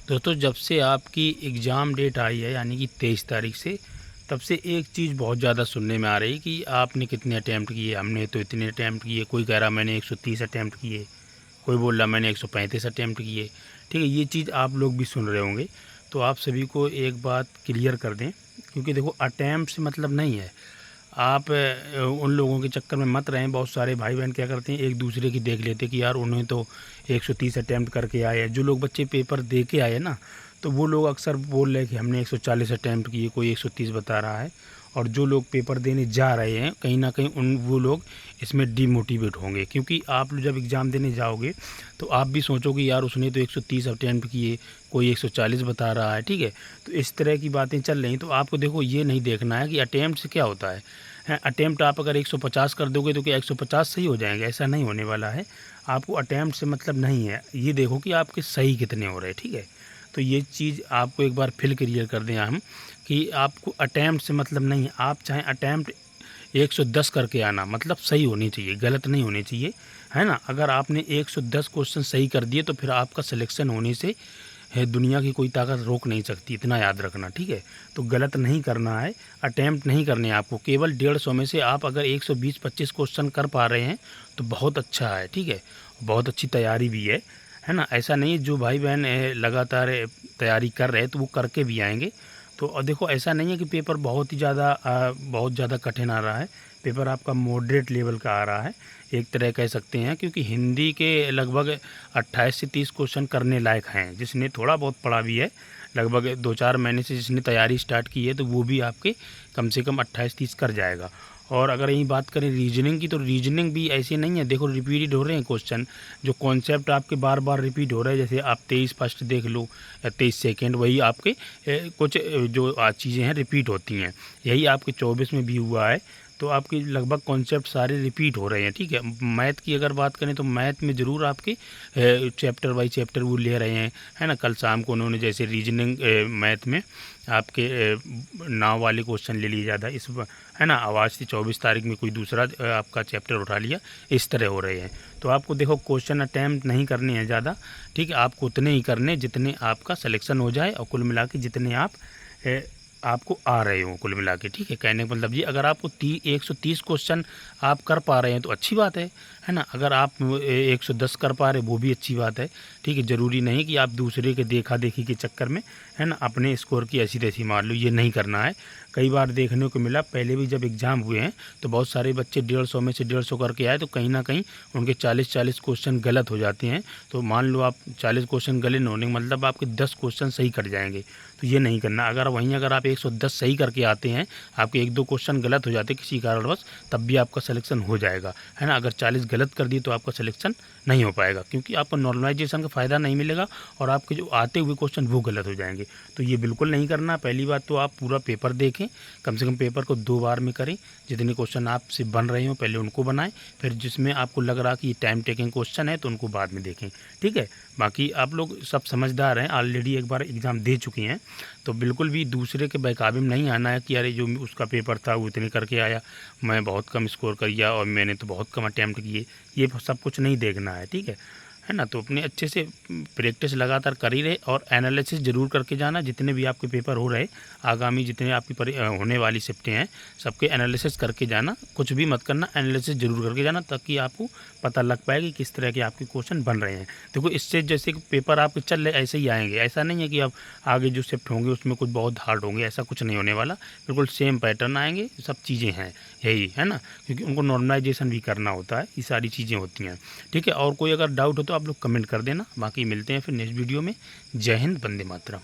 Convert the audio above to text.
दोस्तों जब से आपकी एग्ज़ाम डेट आई है यानी कि 23 तारीख से, तब से एक चीज़ बहुत ज़्यादा सुनने में आ रही है कि आपने कितने अटैम्प्ट किए। हमने तो इतने अटैम्प्ट किए, कोई कह रहा मैंने 130 अटैम्प्ट किए, कोई बोल रहा मैंने 135 अटैम्प्ट किए। ठीक है, ये चीज़ आप लोग भी सुन रहे होंगे। तो आप सभी को एक बात क्लियर कर दें, क्योंकि देखो अटैम्प्ट से मतलब नहीं है। आप उन लोगों के चक्कर में मत रहें। बहुत सारे भाई बहन क्या करते हैं, एक दूसरे की देख लेते कि यार उन्हें तो 130 अटैम्प्ट करके आए हैं। जो लोग बच्चे पेपर दे के आए ना, तो वो लोग अक्सर बोल रहे हैं कि हमने 140 अटैम्प्ट किए, कोई 130 बता रहा है। और जो लोग पेपर देने जा रहे हैं, कहीं ना कहीं वो लोग इसमें डीमोटिवेट होंगे, क्योंकि आप जब एग्ज़ाम देने जाओगे तो आप भी सोचोगे यार उसने तो 130 अटैम्प्ट किए, कोई 140 बता रहा है। ठीक है, तो इस तरह की बातें चल रही। तो आपको देखो ये नहीं देखना है कि अटैम्प्ट से क्या होता है। अटैम्प्ट आप अगर 150 कर दोगे तो क्या 150 सही हो जाएंगे? ऐसा नहीं होने वाला है। आपको अटैम्प्ट से मतलब नहीं है, ये देखो कि आपके सही कितने हो रहे हैं। ठीक है, तो ये चीज़ आपको एक बार फिर क्लियर कर दें हम, कि आपको अटैम्प्ट से मतलब नहीं है। आप चाहे अटैम्प्ट 110 करके आना, मतलब सही होनी चाहिए, गलत नहीं होनी चाहिए, है ना। अगर आपने 110 क्वेश्चन सही कर दिए तो फिर आपका सिलेक्शन होने से है दुनिया की कोई ताकत रोक नहीं सकती, इतना याद रखना। ठीक है, तो गलत नहीं करना है, अटैम्प्ट नहीं करने हैं आपको। केवल 150 में से आप अगर 120-25 क्वेश्चन कर पा रहे हैं तो बहुत अच्छा है। ठीक है, बहुत अच्छी तैयारी भी है ना। ऐसा नहीं है, जो भाई बहन लगातार तैयारी कर रहे हैं तो वो करके भी आएंगे। तो देखो ऐसा नहीं है कि पेपर बहुत ज़्यादा कठिन आ रहा है। पेपर आपका मॉडरेट लेवल का आ रहा है, एक तरह कह सकते हैं, क्योंकि हिंदी के लगभग 28 से 30 क्वेश्चन करने लायक हैं। जिसने थोड़ा बहुत पढ़ा भी है, लगभग 2-4 महीने से जिसने तैयारी स्टार्ट की है, तो वो भी आपके कम से कम 28-30 कर जाएगा। और अगर यही बात करें रीजनिंग की, तो रीजनिंग भी ऐसी नहीं है। देखो रिपीटेड हो रहे हैं क्वेश्चन, जो कॉन्सेप्ट आपके बार बार रिपीट हो रहे हैं। जैसे आप 23 फर्स्ट देख लो या 23 सेकेंड, वही आपके कुछ जो चीज़ें हैं रिपीट होती हैं। यही आपके 24 में भी हुआ है। तो आपके लगभग कॉन्सेप्ट सारे रिपीट हो रहे हैं। ठीक है, मैथ की अगर बात करें तो मैथ में ज़रूर आपके चैप्टर बाई चैप्टर वो ले रहे हैं, है ना। कल शाम को उन्होंने जैसे रीजनिंग मैथ में आपके नाव वाले क्वेश्चन ले लिए ज़्यादा, इस है ना। आवाज़ से 24 तारीख में कोई दूसरा आपका चैप्टर उठा लिया, इस तरह हो रहे हैं। तो आपको देखो क्वेश्चन अटैम्प्ट नहीं करने हैं ज़्यादा। ठीक है, आपको उतने ही करने जितने आपका सिलेक्शन हो जाए, और कुल मिला के जितने आपको आ रहे हो कुल मिला के। ठीक है, कहने का मतलब ये, अगर आपको 130 क्वेश्चन आप कर पा रहे हैं तो अच्छी बात है ना। अगर आप 110 कर पा रहे वो भी अच्छी बात है। ठीक है, ज़रूरी नहीं कि आप दूसरे के देखा देखी के चक्कर में, है ना, अपने स्कोर की ऐसी तैसी मार लो, ये नहीं करना है। कई बार देखने को मिला, पहले भी जब एग्ज़ाम हुए हैं तो बहुत सारे बच्चे 150 में से 150 करके आए, तो कहीं ना कहीं उनके 40-40 क्वेश्चन गलत हो जाते हैं। तो मान लो आप 40 क्वेश्चन गलत होने का मतलब आपके 10 क्वेश्चन सही कट जाएंगे। तो ये नहीं करना। अगर आप 110 सही करके आते हैं, आपके 1-2 क्वेश्चन गलत हो जाते हैं किसी कारणवश, तब भी आपका सिलेक्शन हो जाएगा, है ना। अगर 40 गलत कर दिए तो आपका सिलेक्शन नहीं हो पाएगा, क्योंकि आपको नॉर्मलाइजेशन का फ़ायदा नहीं मिलेगा, और आपके जो आते हुए क्वेश्चन वो गलत हो जाएंगे। तो ये बिल्कुल नहीं करना। पहली बात तो आप पूरा पेपर देखें, कम से कम पेपर को 2 बार में करें। जितने क्वेश्चन आपसे बन रहे हो पहले उनको बनाएं, फिर जिसमें आपको लग रहा कि ये टाइम टेकिंग क्वेश्चन है तो उनको बाद में देखें। ठीक है, बाकी आप लोग सब समझदार हैं, ऑलरेडी एक बार एग्ज़ाम दे चुके हैं, तो बिल्कुल भी दूसरे के बहकावे में नहीं आना है कि अरे जो उसका पेपर था वो इतने करके आया, मैं बहुत कम स्कोर कर गया और मैंने तो बहुत कम अटैम्प्ट किए। ये सब कुछ नहीं देखना है। ठीक है ना। तो अपने अच्छे से प्रैक्टिस लगातार कर ही रहे, और एनालिसिस ज़रूर करके जाना। जितने भी आपके पेपर हो रहे आगामी, जितने आपकी होने वाली शिफ्टें हैं, सबके एनालिसिस करके जाना। कुछ भी मत करना, एनालिसिस ज़रूर करके जाना, ताकि आपको पता लग पाए कि किस तरह के आपके क्वेश्चन बन रहे हैं। देखो इससे जैसे कि पेपर आपके चल रहे ऐसे ही आएंगे। ऐसा नहीं है कि अब आगे जो शिफ्ट होंगे उसमें कुछ बहुत हार्ड होंगे, ऐसा कुछ नहीं होने वाला। बिल्कुल सेम पैटर्न आएंगे, सब चीज़ें हैं यही, है ना। क्योंकि उनको नॉर्मलाइजेशन भी करना होता है, ये सारी चीज़ें होती हैं। ठीक है, और कोई अगर डाउट हो तो आप लोग कमेंट कर देना। बाकी मिलते हैं फिर नेक्स्ट वीडियो में। जय हिंद, वंदे मातरम।